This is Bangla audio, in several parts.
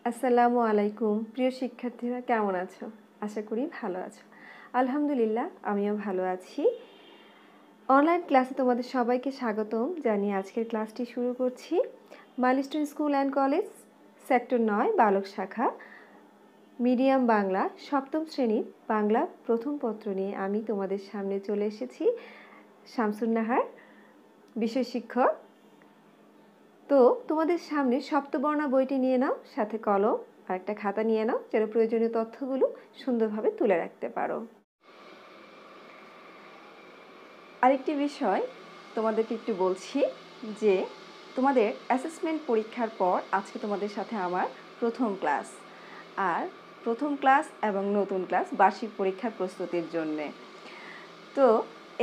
আসসালামু আলাইকুম প্রিয় শিক্ষার্থীরা, কেমন আছো? আশা করি ভালো আছো। আলহামদুলিল্লাহ, আমিও ভালো আছি। অনলাইন ক্লাসে তোমাদের সবাইকে স্বাগতম জানিয়ে আজকের ক্লাসটি শুরু করছি। Milestone school and college, sector 9, বালক শাখা, মিডিয়াম বাংলা, সপ্তম শ্রেণীর বাংলা প্রথম পত্র নিয়ে আমি তোমাদের সামনে চলে এসেছি। শামসুন নাহার, বিষয় শিক্ষক। তো তোমাদের সামনে সপ্তবর্ণা বইটি নিয়ে নাও, সাথে কলম আর একটা খাতা নিয়ে নাও, যেন প্রয়োজনীয় তথ্যগুলো সুন্দরভাবে তুলে রাখতে পারো। আরেকটি বিষয় তোমাদেরকে একটু বলছি যে তোমাদের অ্যাসেসমেন্ট পরীক্ষার পর আজকে তোমাদের সাথে আমার প্রথম ক্লাস, আর প্রথম ক্লাস এবং নতুন ক্লাস বার্ষিক পরীক্ষার প্রস্তুতির জন্যে। তো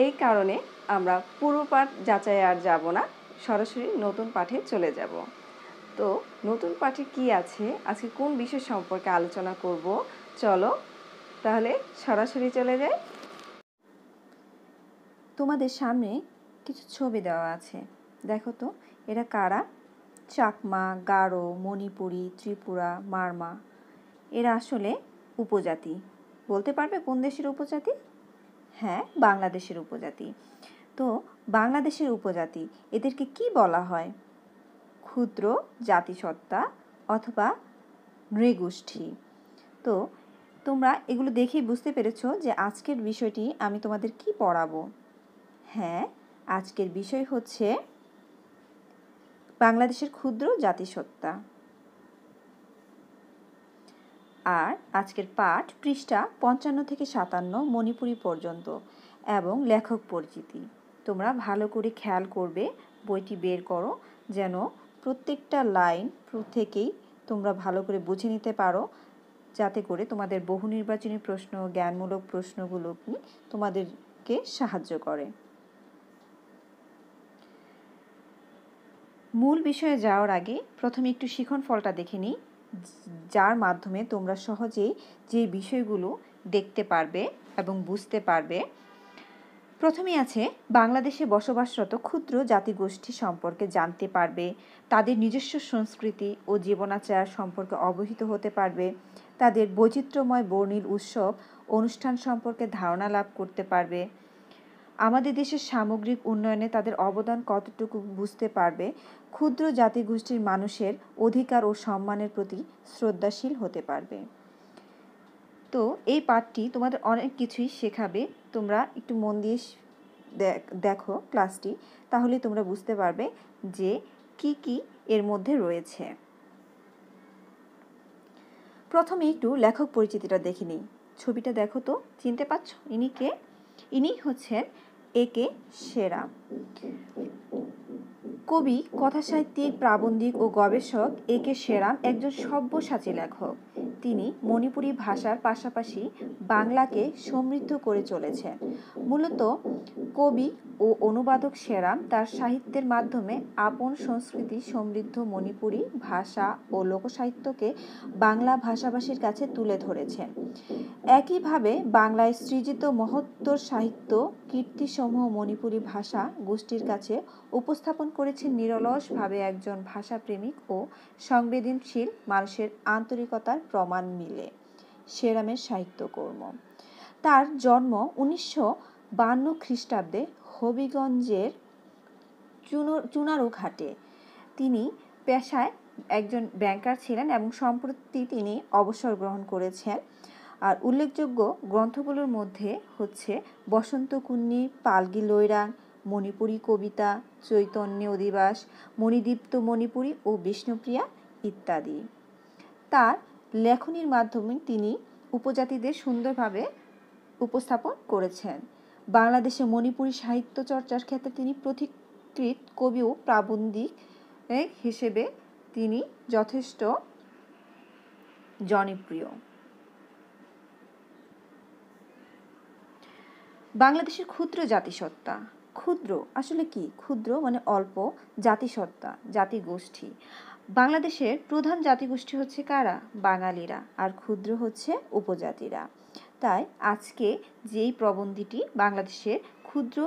এই কারণে আমরা পুরো পাঠ যাচাই আর যাব না, সরাসরি নতুন পাঠে চলে যাব। তো নতুন পাঠে কি আছে, আজকে কোন বিষয় সম্পর্কে আলোচনা করব, চলো তাহলে সরাসরি চলে যাই। তোমাদের সামনে কিছু ছবি দেওয়া আছে, দেখো তো এরা কারা? চাকমা, গারো, মণিপুরী, ত্রিপুরা, মারমা। এরা আসলে উপজাতি। বলতে পারবে কোন দেশের উপজাতি? হ্যাঁ, বাংলাদেশের উপজাতি। তো বাংলাদেশের উপজাতি, এদেরকে কি বলা হয়? ক্ষুদ্র জাতিসত্তা অথবা নৃগোষ্ঠী। তো তোমরা এগুলো দেখেই বুঝতে পেরেছো যে আজকের বিষয়টি আমি তোমাদের কি পড়াবো। হ্যাঁ, আজকের বিষয় হচ্ছে বাংলাদেশের ক্ষুদ্র জাতিসত্তা। আর আজকের পাঠ পৃষ্ঠা 55 থেকে 57 মণিপুরী পর্যন্ত এবং লেখক পরিচিতি। তোমরা ভালো করে খেয়াল করবে, বইটি বের করো যেন প্রত্যেকটা লাইন থেকেই তোমরা ভালো করে বুঝে নিতে পারো, যাতে করে তোমাদের বহু নির্বাচনী প্রশ্ন, জ্ঞানমূলক প্রশ্নগুলো তোমাদেরকে সাহায্য করে। মূল বিষয়ে যাওয়ার আগে প্রথমে একটু শিখন ফলটা দেখে নিই, যার মাধ্যমে তোমরা সহজেই যে বিষয়গুলো দেখতে পারবে এবং বুঝতে পারবে। প্রথমেই আছে বাংলাদেশে বসবাসরত ক্ষুদ্র জাতিগোষ্ঠী সম্পর্কে জানতে পারবে, তাদের নিজস্ব সংস্কৃতি ও জীবনাচার সম্পর্কে অবহিত হতে পারবে, তাদের বৈচিত্র্যময় বর্ণিল উৎসব অনুষ্ঠান সম্পর্কে ধারণা লাভ করতে পারবে, আমাদের দেশের সামগ্রিক উন্নয়নে তাদের অবদান কতটুকু বুঝতে পারবে, ক্ষুদ্র জাতিগোষ্ঠীর মানুষের অধিকার ও সম্মানের প্রতি শ্রদ্ধাশীল হতে পারবে। তো এই পাঠটি তোমাদের অনেক কিছুই শেখাবে, তোমরা একটু মন দিয়ে দেখো ক্লাসটি, তাহলে তোমরা বুঝতে পারবে যে কি কি এর মধ্যে রয়েছে। প্রথমে একটু লেখক পরিচিতিটা দেখে নিই। ছবিটা দেখো তো, চিনতে পারছো ইনি কে? ইনি হচ্ছেন এ.কে. সেরা। কবি, কথাসাহিত্যিক, প্রাবন্ধিক ও গবেষক এ.কে. সেরাম একজন সব্যসাচী লেখক। তিনি মণিপুরী ভাষার পাশাপাশি বাংলাকে সমৃদ্ধ করে চলেছেন। মূলত কবি ও অনুবাদক সেরাম তার সাহিত্যের মাধ্যমে আপন সংস্কৃতি সমৃদ্ধ মণিপুরী ভাষা ও লোকসাহিত্যকে বাংলা ভাষাভাষীর কাছে তুলে ধরেছেন। একইভাবে বাংলায় সৃজিত মহত্তর সাহিত্য কীর্তিসমূহ মণিপুরী ভাষা গোষ্ঠীর কাছে উপস্থাপন করেছেন নিরলসভাবে একজন ভাষাপ্রেমিক ও সংবেদনশীল মানুষের আন্তরিকতার প্রমাণ মিলে সেরামের সাহিত্যকর্ম। তার জন্ম 1952 খ্রিস্টাব্দে হবিগঞ্জের চুনারুঘাটে। তিনি পেশায় একজন ব্যাংকার ছিলেন এবং সম্প্রতি তিনি অবসর গ্রহণ করেছেন। আর উল্লেখযোগ্য গ্রন্থগুলোর মধ্যে হচ্ছে বসন্তকুন্নী, পালগি লৈরাং, মণিপুরী কবিতা, চৈতন্য অধিবাস, মণিদীপ্ত মণিপুরী ও বিষ্ণুপ্রিয়া ইত্যাদি। তার লেখনীর মাধ্যমে তিনি উপজাতিদের সুন্দরভাবে উপস্থাপন করেছেন। বাংলাদেশে মণিপুরী সাহিত্য চর্চার ক্ষেত্রে তিনি পথিকৃৎ কবি ও প্রাবন্ধিক হিসেবে তিনি যথেষ্ট জনপ্রিয়। বাংলাদেশের ক্ষুদ্র জাতিসত্তা। ক্ষুদ্র আসলে কি? ক্ষুদ্র মানে অল্প, জাতিসত্তা জাতিগোষ্ঠী। বাংলাদেশের প্রধান জাতিগোষ্ঠী হচ্ছে কারা? বাঙালিরা, আর ক্ষুদ্র হচ্ছে উপজাতিরা। তাই আজকে যেই প্রবন্ধটি বাংলাদেশের ক্ষুদ্র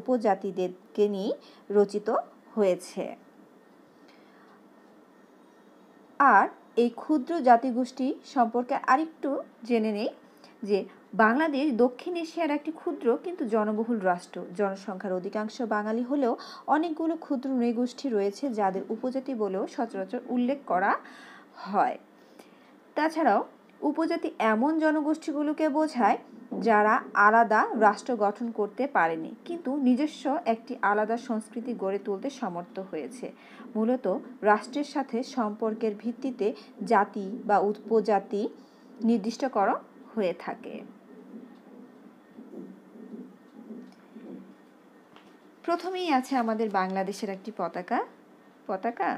উপজাতিদেরকে নিয়ে রচিত হয়েছে। আর এই ক্ষুদ্র জাতিগোষ্ঠী সম্পর্কে আরেকটু জেনে নেই যে বাংলাদেশ দক্ষিণ এশিয়ার একটি ক্ষুদ্র কিন্তু জনবহুল রাষ্ট্র। জনসংখ্যার অধিকাংশ বাঙালি হলেও অনেকগুলো ক্ষুদ্র নৃগোষ্ঠী রয়েছে যাদের উপজাতি বলেও সচরাচর উল্লেখ করা হয়। তাছাড়াও উপজাতি এমন জনগোষ্ঠীগুলোকে বোঝায় যারা আলাদা রাষ্ট্র গঠন করতে পারেনি কিন্তু নিজস্ব একটি আলাদা সংস্কৃতি গড়ে তুলতে সমর্থ হয়েছে। মূলত রাষ্ট্রের সাথে সম্পর্কের ভিত্তিতে জাতি বা উপজাতি নির্দিষ্ট করা হয়ে থাকে। প্রথমেই আছে আমাদের বাংলাদেশের একটি পতাকা,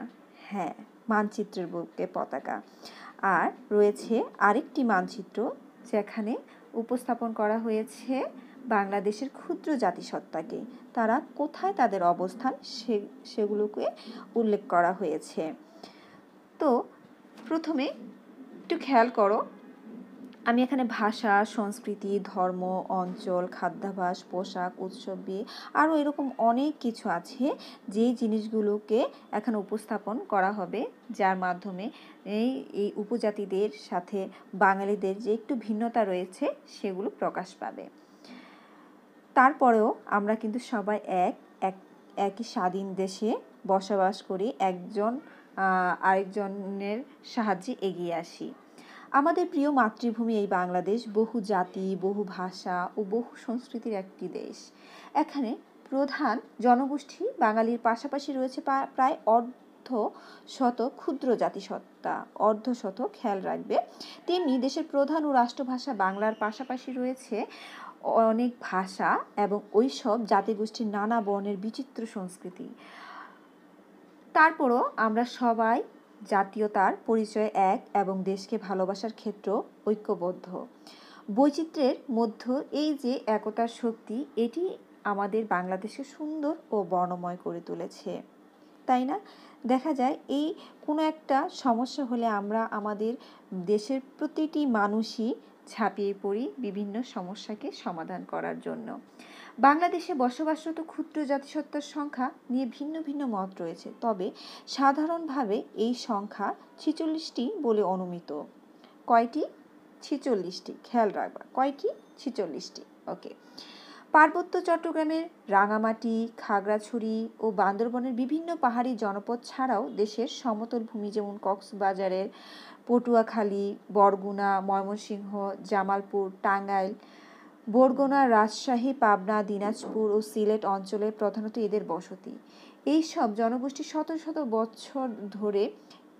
হ্যাঁ, মানচিত্রের বুকে পতাকা। আর রয়েছে আরেকটি মানচিত্র যেখানে উপস্থাপন করা হয়েছে বাংলাদেশের ক্ষুদ্র জাতিসত্তাকে, তারা কোথায় তাদের অবস্থান সেগুলোকে উল্লেখ করা হয়েছে। তো প্রথমে একটু খেয়াল করো, আমি এখানে ভাষা, সংস্কৃতি, ধর্ম, অঞ্চল, খাদ্যাভ্যাস, পোশাক, উৎসব, বিয়ে আরও এরকম অনেক কিছু আছে যেই জিনিসগুলোকে এখানে উপস্থাপন করা হবে, যার মাধ্যমে এই উপজাতিদের সাথে বাঙালিদের যে একটু ভিন্নতা রয়েছে সেগুলো প্রকাশ পাবে। তারপরেও আমরা কিন্তু সবাই একই স্বাধীন দেশে বসবাস করি, একজন আরেকজনের সাহায্যে এগিয়ে আসি। আমাদের প্রিয় মাতৃভূমি এই বাংলাদেশ বহু জাতি, বহু ভাষা ও বহু সংস্কৃতির একটি দেশ। এখানে প্রধান জনগোষ্ঠী বাঙালির পাশাপাশি রয়েছে প্রায় অর্ধশত ক্ষুদ্র জাতিসত্তা, অর্ধশত, খেয়াল রাখবে। তেমনি দেশের প্রধান ও রাষ্ট্রভাষা বাংলার পাশাপাশি রয়েছে অনেক ভাষা এবং ওইসব জাতিগোষ্ঠীর নানা বর্ণের বিচিত্র সংস্কৃতি। তারপরও আমরা সবাই জাতীয়তার পরিচয় এক এবং দেশকে ভালোবাসার ক্ষেত্র ঐক্যবদ্ধ। বৈচিত্র্যের মধ্যে এই যে একতার শক্তি, এটি আমাদের বাংলাদেশকে সুন্দর ও বর্ণময় করে তুলেছে, তাই না? দেখা যায় এই কোনো একটা সমস্যা হলে আমরা আমাদের দেশের প্রতিটি মানুষই ঝাঁপিয়ে পড়ি বিভিন্ন সমস্যাকে সমাধান করার জন্য। বাংলাদেশে বসবাসরত ক্ষুদ্র জাতিসত্তার সংখ্যা নিয়ে ভিন্ন ভিন্ন মত রয়েছে, তবে সাধারণভাবে এই সংখ্যা 46টি বলে অনুমিত। কয়টি? 46টি, খেয়াল রাখবা, কয়টি? 46টি। ওকে। পার্বত্য চট্টগ্রামের রাঙামাটি, খাগড়াছড়ি ও বান্দরবনের বিভিন্ন পাহাড়ি জনপদ ছাড়াও দেশের সমতল ভূমি যেমন কক্সবাজারের পটুয়াখালী, বরগুনা, ময়মনসিংহ, জামালপুর, টাঙ্গাইল, বরগুনা, রাজশাহী, পাবনা, দিনাজপুর ও সিলেট অঞ্চলে প্রধানত এদের বসতি। এই সব জনগোষ্ঠী শত শত বছর ধরে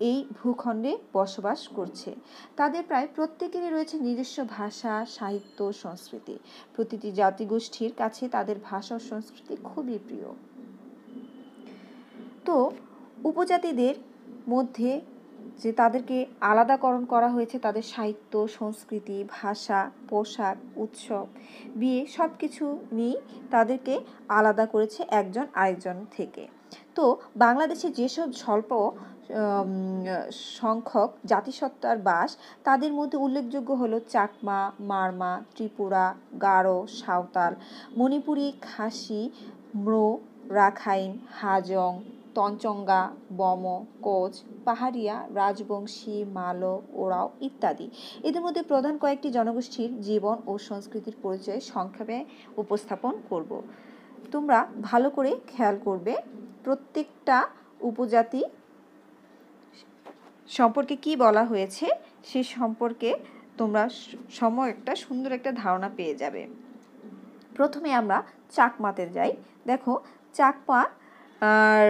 এই ভূখণ্ডে বসবাস করছে। তাদের প্রায় প্রত্যেকেরই রয়েছে নিজস্ব ভাষা, সাহিত্য, সংস্কৃতি। প্রতিটি জাতিগোষ্ঠীর কাছে তাদের ভাষা ও সংস্কৃতি খুবই প্রিয়। তো উপজাতিদের মধ্যে যে তাদেরকে আলাদাকরণ করা হয়েছে তাদের সাহিত্য, সংস্কৃতি, ভাষা, পোশাক, উৎসব, বিয়ে সব কিছু নিয়ে তাদেরকে আলাদা করেছে একজন আরেকজন থেকে। তো বাংলাদেশে যেসব স্বল্প সংখ্যক জাতিসত্তার বাস, তাদের মধ্যে উল্লেখযোগ্য হলো চাকমা, মারমা, ত্রিপুরা, গারো, সাঁওতাল, মণিপুরী, খাসি, ম্রো, রাখাইন, হাজং, তঞ্চঙ্গা, বম, কোচ, পাহাড়িয়া, রাজবংশী, মালো, ওরাও ইত্যাদি। এদের মধ্যে প্রধান কয়েকটি জনগোষ্ঠীর জীবন ও সংস্কৃতির পরিচয় সংক্ষেপে উপস্থাপন করব। তোমরা ভালো করে খেয়াল করবে প্রত্যেকটা উপজাতি সম্পর্কে কি বলা হয়েছে সে সম্পর্কে তোমরা একটা সুন্দর একটা ধারণা পেয়ে যাবে। প্রথমে আমরা চাকমাতে যাই। দেখো চাকমা আর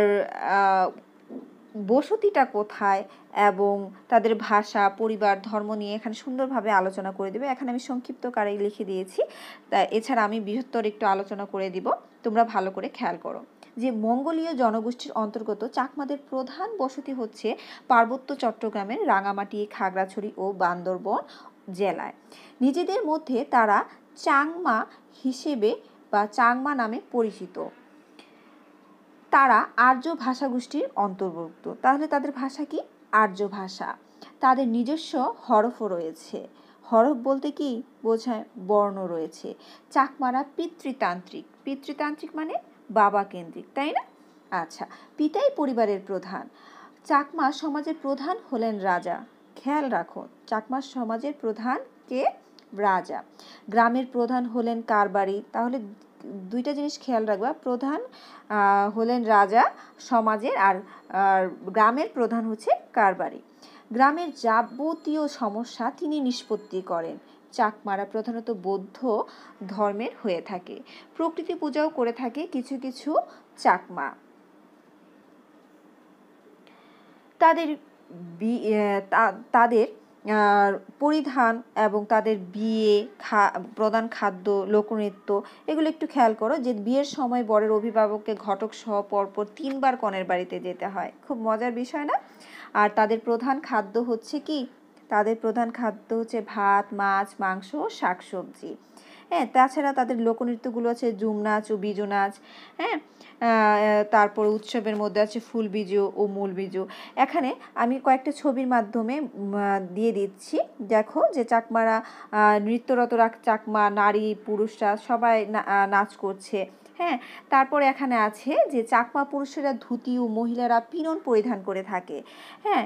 বসতিটা কোথায় এবং তাদের ভাষা, পরিবার, ধর্ম নিয়ে এখানে সুন্দরভাবে আলোচনা করে দেবে। এখানে আমি সংক্ষিপ্ত আকারে লিখে দিয়েছি, এছাড়া আমি বৃহত্তর একটু আলোচনা করে দিব, তোমরা ভালো করে খেয়াল করো। যে মঙ্গোলীয় জনগোষ্ঠীর অন্তর্গত চাকমাদের প্রধান বসতি হচ্ছে পার্বত্য চট্টগ্রামের রাঙামাটি, খাগড়াছড়ি ও বান্দরবন জেলায়। নিজেদের মধ্যে তারা চাংমা হিসেবে বা চাংমা নামে পরিচিত। তারা আর্য ভাষাগোষ্ঠীর অন্তর্ভুক্ত। তাহলে তাদের ভাষা কি? আর্য ভাষা। তাদের নিজস্ব হরফও রয়েছে। হরফ বলতে কি বোঝায়? বর্ণ রয়েছে। চাকমারা পিতৃতান্ত্রিক। পিতৃতান্ত্রিক মানে বাবা কেন্দ্রিক, তাই না? আচ্ছা, পিতাই পরিবারের প্রধান। চাকমা সমাজের প্রধান হলেন রাজা। খেয়াল রাখো, চাকমা সমাজের প্রধান কে? রাজা। গ্রামের প্রধান হলেন কারবারি। তাহলে দুইটা জিনিস খেয়াল রাখবা, প্রধান হলেন রাজা সমাজের, আর গ্রামের প্রধান হচ্ছে কারবারি। গ্রামের যাবতীয় সমস্যা তিনি নিষ্পত্তি করেন। চাকমারা প্রধানত বৌদ্ধ ধর্মের হয়ে থাকে। প্রকৃতি পূজাও করে থাকে কিছু কিছু চাকমা। তাদের পরিধান এবং তাদের বিয়ে, প্রধান খাদ্য, লোকনৃত্য, এগুলো একটু খেয়াল করো যে বিয়ের সময় বরের অভিভাবককে ঘটক সহ পরপর 3 বার কনের বাড়িতে যেতে হয়। খুব মজার বিষয় না? আর তাদের প্রধান খাদ্য হচ্ছে কি? তাদের প্রধান খাদ্য হচ্ছে ভাত, মাছ, মাংস, শাকসবজি। হ্যাঁ, তাছাড়া তাদের লোকনৃত্যগুলো আছে ঝুম নাচ ও বিজু নাচ। হ্যাঁ, তারপর উৎসবের মধ্যে আছে ফুল বিজু ও মূল বিজু। এখানে আমি কয়েকটা ছবির মাধ্যমে দিয়ে দিচ্ছি। দেখো যে চাকমারা নৃত্যরত চাকমা নারী পুরুষরা সবাই নাচ করছে। হ্যাঁ, তারপর এখানে আছে যে চাকমা পুরুষেরা ধুতি ও মহিলারা পিনন পরিধান করে থাকে। হ্যাঁ,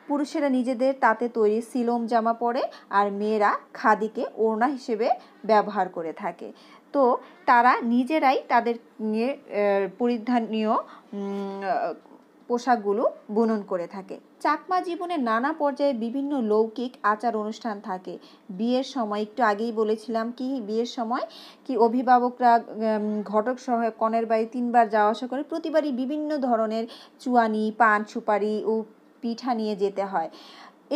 পুরুষেরা নিজেদের তাতে তৈরি সিলম জামা পরে, আর মেয়েরা খাদিকে ওড়না হিসেবে ব্যবহার করে থাকে। তো তারা নিজেরাই তাদের পরিধানীয় পোশাকগুলো বুনন করে থাকে। চাকমা জীবনে নানা পর্যায়ে বিভিন্ন লৌকিক আচার অনুষ্ঠান থাকে। বিয়ের সময়, একটু আগেই বলেছিলাম কি বিয়ের সময় কি অভিভাবকরা ঘটক সহ কনের বাড়ি 3 বার যাওয়া আসা করে, প্রতিবারই বিভিন্ন ধরনের চুয়ানি, পান সুপারি ও পিঠা নিয়ে যেতে হয়।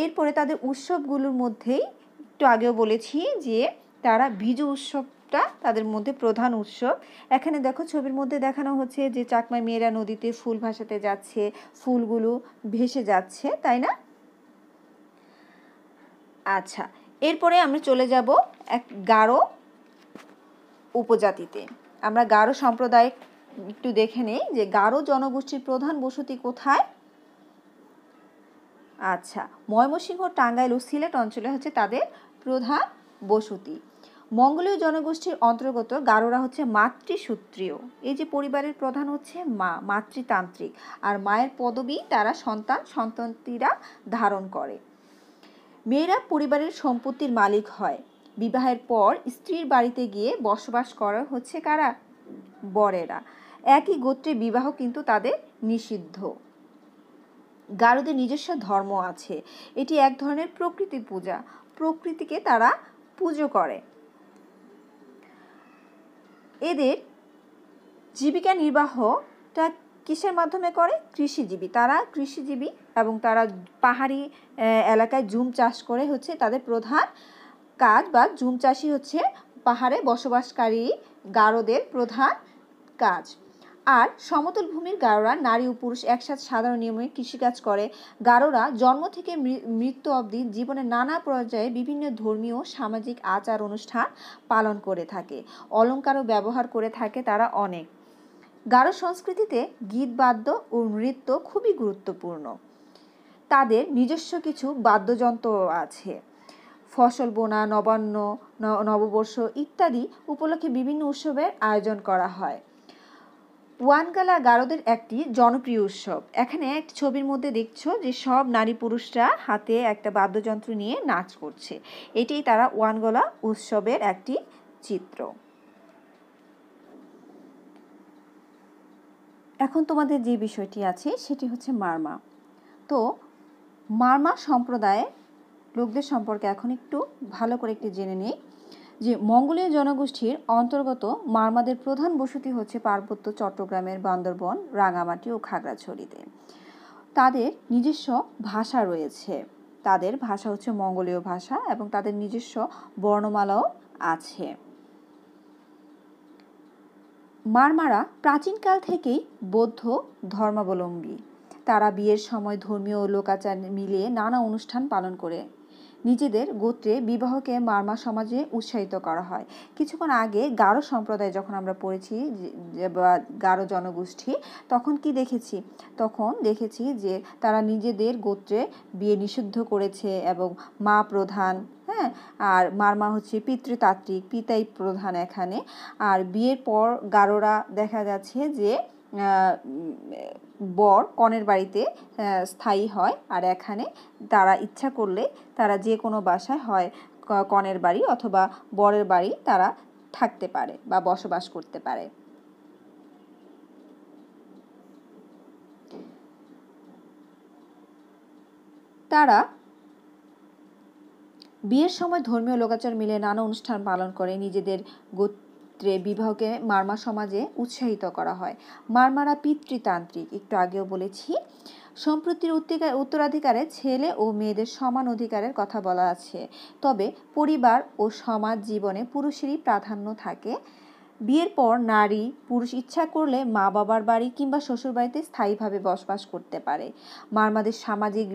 এরপরে তাদের উৎসবগুলোর মধ্যেই একটু আগেও বলেছি যে তারা বিজু উৎসবটা তাদের মধ্যে প্রধান উৎসব। এখানে দেখো ছবির মধ্যে দেখানো হচ্ছে যে চাকমা মেয়েরা নদীতে ফুল ভাসাতে যাচ্ছে, ফুলগুলো ভেসে যাচ্ছে, তাই না? আচ্ছা, এরপরে আমরা চলে যাব এক গারো উপজাতিতে। আমরা গারো সম্প্রদায় একটু দেখে নেই যে গারো জনগোষ্ঠীর প্রধান বসতি কোথায়। আচ্ছা, ময়মনসিংহ, টাঙ্গাইল ও সিলেট অঞ্চলে হচ্ছে তাদের প্রধান বসতি। মঙ্গোলীয় জনগোষ্ঠীর অন্তর্গত গারোরা হচ্ছে মাতৃসূত্রীয়। এই যে পরিবারের প্রধান হচ্ছে মা, মাতৃতান্ত্রিক, আর মায়ের পদবি তারা সন্তানটিরা ধারণ করে। মেয়েরা পরিবারের সম্পত্তির মালিক হয়। বিবাহের পর স্ত্রীর বাড়িতে গিয়ে বসবাস করা হচ্ছে কারা? বরেরা। একই গোত্রে বিবাহ কিন্তু তাদের নিষিদ্ধ। গারোদের নিজস্ব ধর্ম আছে। এটি এক ধরনের প্রকৃতি পূজা। প্রকৃতিকে তারা পুজো করে। এদের জীবিকা নির্বাহটা কিসের মাধ্যমে করে? কৃষিজীবী। তারা কৃষিজীবী এবং তারা পাহাড়ি এলাকায় জুম চাষ করে হচ্ছে তাদের প্রধান কাজ, বা জুম চাষই হচ্ছে পাহাড়ে বসবাসকারী গারোদের প্রধান কাজ। আর সমতল ভূমির গারোরা নারী ও পুরুষ একসাথে সাধারণ নিয়মে কৃষিকাজ করে। গারোরা জন্ম থেকে মৃত্যু অবধি জীবনের নানা পর্যায়ে বিভিন্ন ধর্মীয় সামাজিক আচার অনুষ্ঠান পালন করে থাকে। অলঙ্কারও ব্যবহার করে থাকে তারা অনেক। গারো সংস্কৃতিতে গীত, বাদ্য ও নৃত্য খুবই গুরুত্বপূর্ণ। তাদের নিজস্ব কিছু বাদ্যযন্ত্র আছে। ফসল বোনা, নবান্ন, নববর্ষ ইত্যাদি উপলক্ষে বিভিন্ন উৎসবের আয়োজন করা হয়। ওয়ানগালা গারোদের একটি জনপ্রিয় উৎসব। এখানে একটি ছবির মধ্যে দেখছো যে সব নারী পুরুষরা হাতে একটা বাদ্যযন্ত্র নিয়ে নাচ করছে। এটাই তারা ওয়ানগালা উৎসবের একটি চিত্র। এখন তোমাদের যে বিষয়টি আছে সেটি হচ্ছে মারমা। তো মারমা সম্প্রদায়ের লোকদের সম্পর্কে এখন একটু ভালো করে একটু জেনে নেই যে মঙ্গোলীয় জনগোষ্ঠীর অন্তর্গত মারমাদের প্রধান বসতি হচ্ছে পার্বত্য চট্টগ্রামের বান্দরবন, রাঙামাটি ও খাগড়াছড়িতে। তাদের নিজস্ব ভাষা রয়েছে। তাদের ভাষা হচ্ছে মঙ্গোলীয় ভাষা এবং তাদের নিজস্ব বর্ণমালাও আছে। মারমারা প্রাচীনকাল থেকেই বৌদ্ধ ধর্মাবলম্বী। তারা বিয়ের সময় ধর্মীয় ও লোকাচার মিলিয়ে নানা অনুষ্ঠান পালন করে। নিজেদের গোত্রে বিবাহকে মারমা সমাজে উৎসাহিত করা হয়। কিছুক্ষণ আগে গারো সম্প্রদায় যখন আমরা পড়েছি বা গারো জনগোষ্ঠী, তখন কি দেখেছি? তখন দেখেছি যে তারা নিজেদের গোত্রে বিয়ে নিষিদ্ধ করেছে এবং মা প্রধান, হ্যাঁ, আর মারমা হচ্ছে পিতৃতাত্ত্বিক, পিতাই প্রধান এখানে। আর বিয়ের পর গারোরা দেখা যাচ্ছে যে বর কনের বাড়িতে স্থায়ী হয়, আর এখানে তারা ইচ্ছা করলে তারা যে কোনো বাসায় হয় কনের বাড়ি অথবা বরের বাড়ি তারা থাকতে পারে বা বসবাস করতে পারে। তারা বিয়ের সময় ধর্মীয় লোকাচার মিলে নানা অনুষ্ঠান পালন করে। নিজেদের গোত্রে বিবাহকে মারমা সমাজে উৎসাহিত করা হয়। মারমারা পিতৃতান্ত্রিক, একটু আগেও বলেছি। সম্পত্তির উত্তরাধিকারে ছেলে ও মেয়েদের সমান অধিকারের কথা বলা আছে, তবে পরিবার ও সমাজ জীবনে পুরুষেরই প্রাধান্য থাকে। বিয়ের পর নারী পুরুষ ইচ্ছা করলে মা বাবার বাড়ি কিংবা শ্বশুর বাড়িতে স্থায়ীভাবে বসবাস করতে পারে। মারমাদের সামাজিক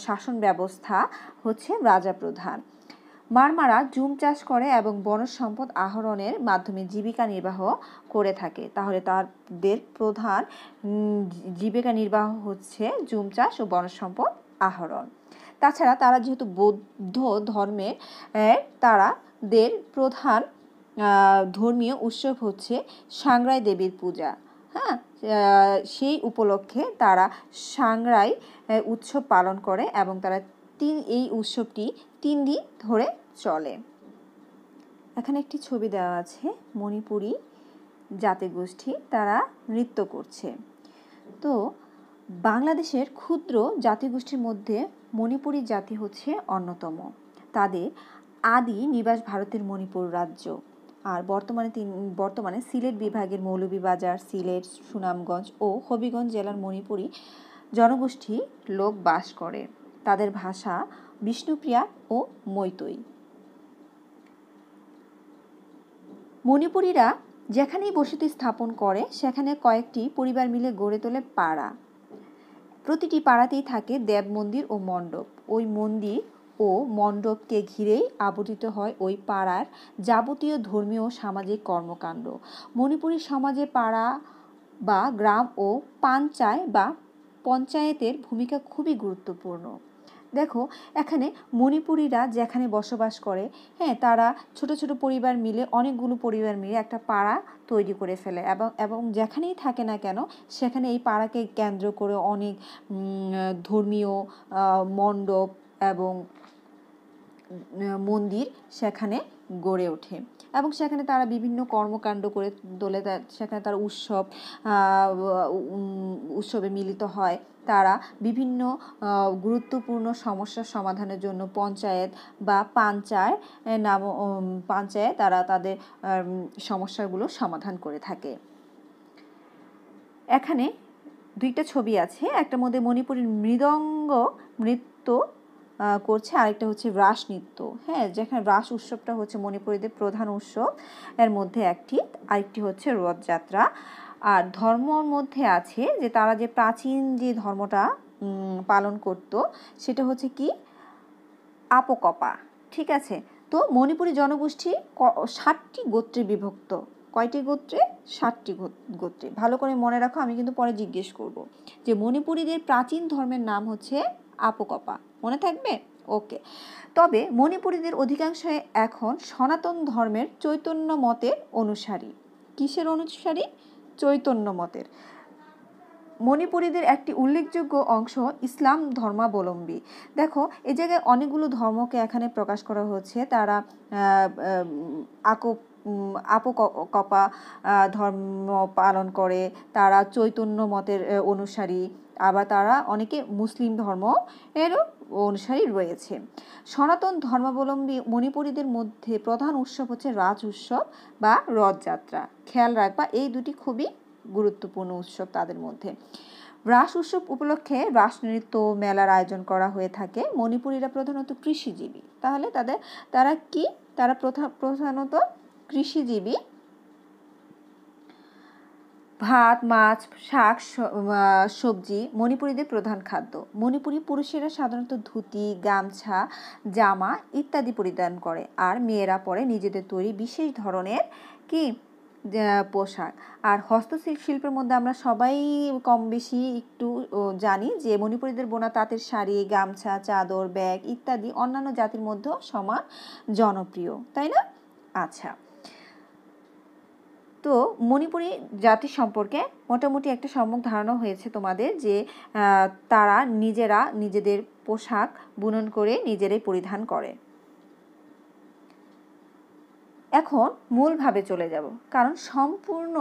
শাসন ব্যবস্থা হচ্ছে রাজা প্রধান। মারমারা জুম চাষ করে এবং বনজ সম্পদ আহরণের মাধ্যমে জীবিকা নির্বাহ করে থাকে। তাহলে তাদের প্রধান জীবিকা নির্বাহ হচ্ছে জুম চাষ ও বনজ সম্পদ আহরণ। তাছাড়া তারা যেহেতু বৌদ্ধ ধর্মের, তাদের প্রধান ধর্মীয় উৎসব হচ্ছে সাংরাই দেবীর পূজা। হ্যাঁ, সেই উপলক্ষে তারা সাংরাই উৎসব পালন করে এবং তারা এই উৎসবটি 3 দিন ধরে চলে। এখানে একটি ছবি দেওয়া আছে, মণিপুরী জাতিগোষ্ঠী তারা নৃত্য করছে। তো বাংলাদেশের ক্ষুদ্র জাতিগোষ্ঠীর মধ্যে মণিপুরী জাতি হচ্ছে অন্যতম। তাদের আদি নিবাস ভারতের মণিপুর রাজ্য, আর বর্তমানে সিলেট বিভাগের মৌলভীবাজার, সিলেট, সুনামগঞ্জ ও হবিগঞ্জ জেলার মণিপুরী জনগোষ্ঠী লোক বাস করে। তাদের ভাষা বিষ্ণুপ্রিয়া ও মৈতৈ। মণিপুরীরা যেখানেই বসতি স্থাপন করে সেখানে কয়েকটি পরিবার মিলে গড়ে তোলে পাড়া। প্রতিটি পাড়াতেই থাকে দেব মন্দির ও মণ্ডপ। ওই মন্দির ও মণ্ডপকে ঘিরেই আবর্তিত হয় ওই পাড়ার যাবতীয় ধর্মীয় ও সামাজিক কর্মকাণ্ড। মণিপুরী সমাজে পাড়া বা গ্রাম ও পঞ্চায়েতের ভূমিকা খুবই গুরুত্বপূর্ণ। দেখো, এখানে মণিপুরীরা যেখানে বসবাস করে, হ্যাঁ, তারা ছোট ছোট পরিবার মিলে, অনেকগুলো পরিবার মিলে একটা পাড়া তৈরি করে ফেলে এবং যেখানেই থাকে না কেন সেখানে এই পাড়াকে কেন্দ্র করে অনেক ধর্মীয় মণ্ডপ এবং মন্দির সেখানে গড়ে ওঠে এবং সেখানে তারা বিভিন্ন কর্মকাণ্ড করে তোলে। সেখানে তারা উৎসবে মিলিত হয়। তারা বিভিন্ন গুরুত্বপূর্ণ সমস্যার সমাধানের জন্য পঞ্চায়েত বা পাঞ্চায়েত তারা তাদের সমস্যাগুলো সমাধান করে থাকে। এখানে 2টা ছবি আছে, একটার মধ্যে মণিপুরের মৃদঙ্গ নৃত্য করছে, আরেকটা হচ্ছে রাস নৃত্য। হ্যাঁ, যেখানে রাস উৎসবটা হচ্ছে মণিপুরীদের প্রধান উৎসব, এর মধ্যে আরেকটি হচ্ছে রথযাত্রা। আর ধর্মর মধ্যে আছে যে তারা যে প্রাচীন যে ধর্মটা পালন করত সেটা হচ্ছে কি আপোকপা। ঠিক আছে, তো মণিপুরী জনগোষ্ঠী 7টি গোত্রে বিভক্ত। কয়টি গোত্রে? 7টি গোত্রে। ভালো করে মনে রাখো, আমি কিন্তু পরে জিজ্ঞেস করব যে মণিপুরীদের প্রাচীন ধর্মের নাম হচ্ছে আপোকপা, মনে থাকবে? ওকে। তবে মণিপুরীদের অধিকাংশ এখন সনাতন ধর্মের চৈতন্য মতের অনুসারী। কিসের অনুসারী? চৈতন্য মতের। মণিপুরীদের একটি উল্লেখযোগ্য অংশ ইসলাম ধর্মাবলম্বী। দেখো, এই জায়গায় অনেকগুলো ধর্মকে এখানে প্রকাশ করা হচ্ছে। তারা আপোকপা ধর্ম পালন করে, তারা চৈতন্য মতের অনুসারী, আবার তারা অনেকে মুসলিম ধর্ম এরও অনুসারী রয়েছে। সনাতন ধর্মাবলম্বী মণিপুরীদের মধ্যে প্রধান উৎসব হচ্ছে রাজ উৎসব বা রথযাত্রা। খেয়াল রাখবা, এই দুটি খুবই গুরুত্বপূর্ণ উৎসব তাদের মধ্যে। রাস উৎসব উপলক্ষে রাস নৃত্য মেলার আয়োজন করা হয়ে থাকে। মণিপুরীরা প্রধানত কৃষিজীবী। তাহলে তারা কি? তারা প্রধানত কৃষিজীবী। ভাত, মাছ, শাক, সবজি মণিপুরীদের প্রধান খাদ্য। মণিপুরী পুরুষেরা সাধারণত ধুতি, গামছা, জামা ইত্যাদি পরিধান করে, আর মেয়েরা পরে নিজেদের তৈরি বিশেষ ধরনের পোশাক। আর হস্তশিল্পের মধ্যে আমরা সবাই কম বেশি একটু জানি যে মণিপুরীদের বোনা তাঁতের শাড়ি, গামছা, চাদর, ব্যাগ ইত্যাদি অন্যান্য জাতির মধ্যেও সমান জনপ্রিয়, তাই না? আচ্ছা, তো মণিপুরী জাতি সম্পর্কে মোটামুটি একটা সম্যক ধারণা হয়েছে তোমাদের, যে তারা নিজেরা নিজেদের পোশাক বুনন করে নিজেরাই পরিধান করে। এখন মূলভাবে চলে যাব, কারণ সম্পূর্ণ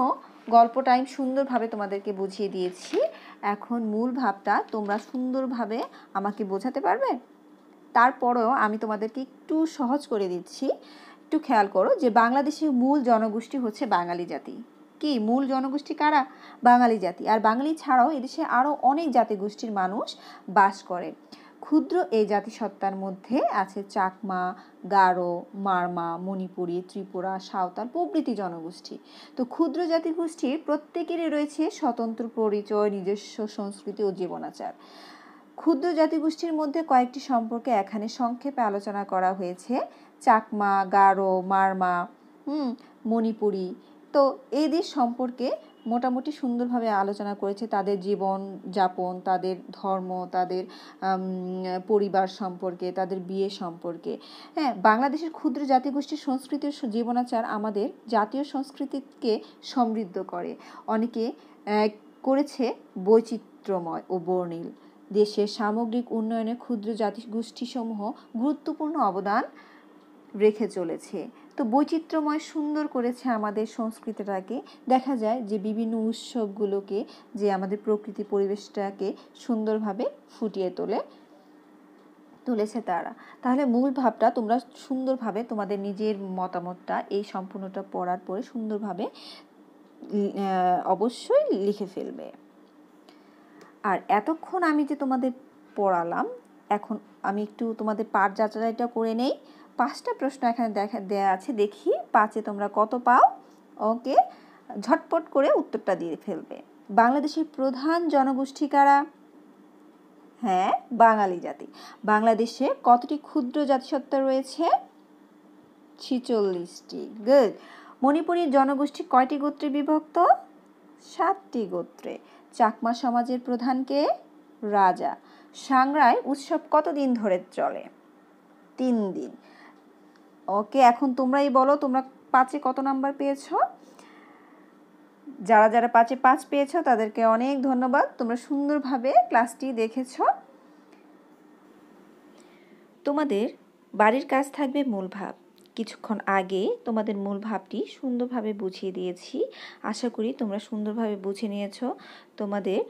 গল্পটা আমি সুন্দরভাবে তোমাদেরকে বুঝিয়ে দিয়েছি। এখন মূল ভাবটা তোমরা সুন্দরভাবে আমাকে বোঝাতে পারবে? তারপরেও আমি তোমাদেরকে একটু সহজ করে দিচ্ছি। একটু খেয়াল করো যে বাংলাদেশের মূল জনগোষ্ঠী হচ্ছে বাঙালি জাতি। কি মূল জনগোষ্ঠী কারা? বাঙালি জাতি। আর বাঙালি ছাড়াও এদেশে আরও অনেক জাতিগোষ্ঠীর মানুষ বাস করে। ক্ষুদ্র এই জাতিসত্তার মধ্যে আছে চাকমা, গারো, মারমা, মণিপুরী, ত্রিপুরা, সাঁওতাল প্রভৃতি জনগোষ্ঠী। তো ক্ষুদ্র জাতিগোষ্ঠীর প্রত্যেকেরই রয়েছে স্বতন্ত্র পরিচয়, নিজস্ব সংস্কৃতি ও জীবনাচার। ক্ষুদ্র জাতিগোষ্ঠীর মধ্যে কয়েকটি সম্পর্কে এখানে সংক্ষেপে আলোচনা করা হয়েছে। চাকমা, গারো, মারমা, মণিপুরী। তো এদের সম্পর্কে মোটামুটি সুন্দরভাবে আলোচনা করেছে, তাদের জীবন যাপন, তাদের ধর্ম, তাদের পরিবার সম্পর্কে, তাদের বিয়ে সম্পর্কে। হ্যাঁ, বাংলাদেশের ক্ষুদ্র জাতিগোষ্ঠীর সংস্কৃতি ও জীবনাচার আমাদের জাতীয় সংস্কৃতিকে সমৃদ্ধ করে। অনেকে করেছে বৈচিত্র্যময় ও বর্ণিল। দেশের সামগ্রিক উন্নয়নে ক্ষুদ্র জাতিগোষ্ঠীসমূহ গুরুত্বপূর্ণ অবদান রেখে চলেছে। তো বৈচিত্র্যময় সুন্দর করেছে আমাদের সংস্কৃতিটাকে। দেখা যায় যে বিভিন্ন উৎসবগুলোকে, যে আমাদের প্রকৃতি পরিবেশটাকে সুন্দরভাবে ফুটিয়ে তুলেছে তারা। তাহলে মূল ভাবটা তোমরা সুন্দরভাবে তোমাদের নিজের মতামতটা এই সম্পূর্ণটা পড়ার পরে সুন্দরভাবে অবশ্যই লিখে ফেলবে। আর এতক্ষণ আমি যে তোমাদের পড়ালাম, এখন আমি একটু তোমাদের পাঠ যাচাইটা করে নেই। 5টা প্রশ্ন এখানে দেয়া আছে, দেখি 5-এ তোমরা কত পাও। ওকে, ঝটপট করে উত্তরটা দিয়ে ফেলবে। বাংলাদেশের প্রধান জনগোষ্ঠী কারা? হ্যাঁ, বাঙালি জাতি। বাংলাদেশে কতটি ক্ষুদ্র জাতিসত্তা রয়েছে? 46টি। গুড। মণিপুরী জনগোষ্ঠী কয়টি গোত্রে বিভক্ত? 7টি গোত্রে। চাকমা সমাজের প্রধান কে? রাজা। সাংগ্রাই উৎসব কতদিন ধরে চলে? 3 দিন। ওকে, এখন তোমরাই বলো তোমরা 5-এ কত নাম্বার পেয়েছো? যারা যারা 5-এ 5 পেয়েছো তাদেরকে অনেক ধন্যবাদ, তোমরা সুন্দরভাবে ক্লাসটি দেখেছো। তোমাদের বাড়ির কাজ থাকবে মূল ভাব। কিছুক্ষণ আগে তোমাদের মূল ভাবটি সুন্দরভাবে বুঝিয়ে দিয়েছি। আশা করি তোমরা সুন্দরভাবে বুঝে নিয়েছো। তোমাদের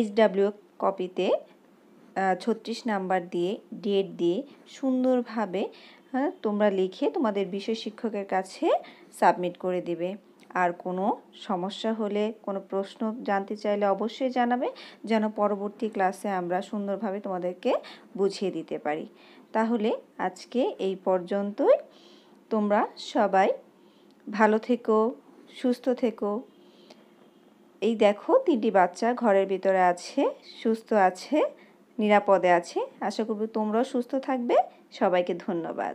HW কপিতে 36 নাম্বার দিয়ে ডেট দিয়ে সুন্দরভাবে তোমরা লিখে তোমাদের বিষয় শিক্ষকের কাছে সাবমিট করে দিবে। আর কোনো সমস্যা হলে, কোনো প্রশ্ন জানতে চাইলে অবশ্যই জানাবে, যেন পরবর্তী ক্লাসে আমরা সুন্দরভাবে তোমাদেরকে বুঝিয়ে দিতে পারি। তাহলে আজকে এই পর্যন্তই। তোমরা সবাই ভালো থেকো, সুস্থ থেকো। এই দেখো 3টি বাচ্চা ঘরের ভিতরে আছে, সুস্থ আছে, নিরাপদে আছে। আশা করব তোমরাও সুস্থ থাকবে। সবাইকে ধন্যবাদ।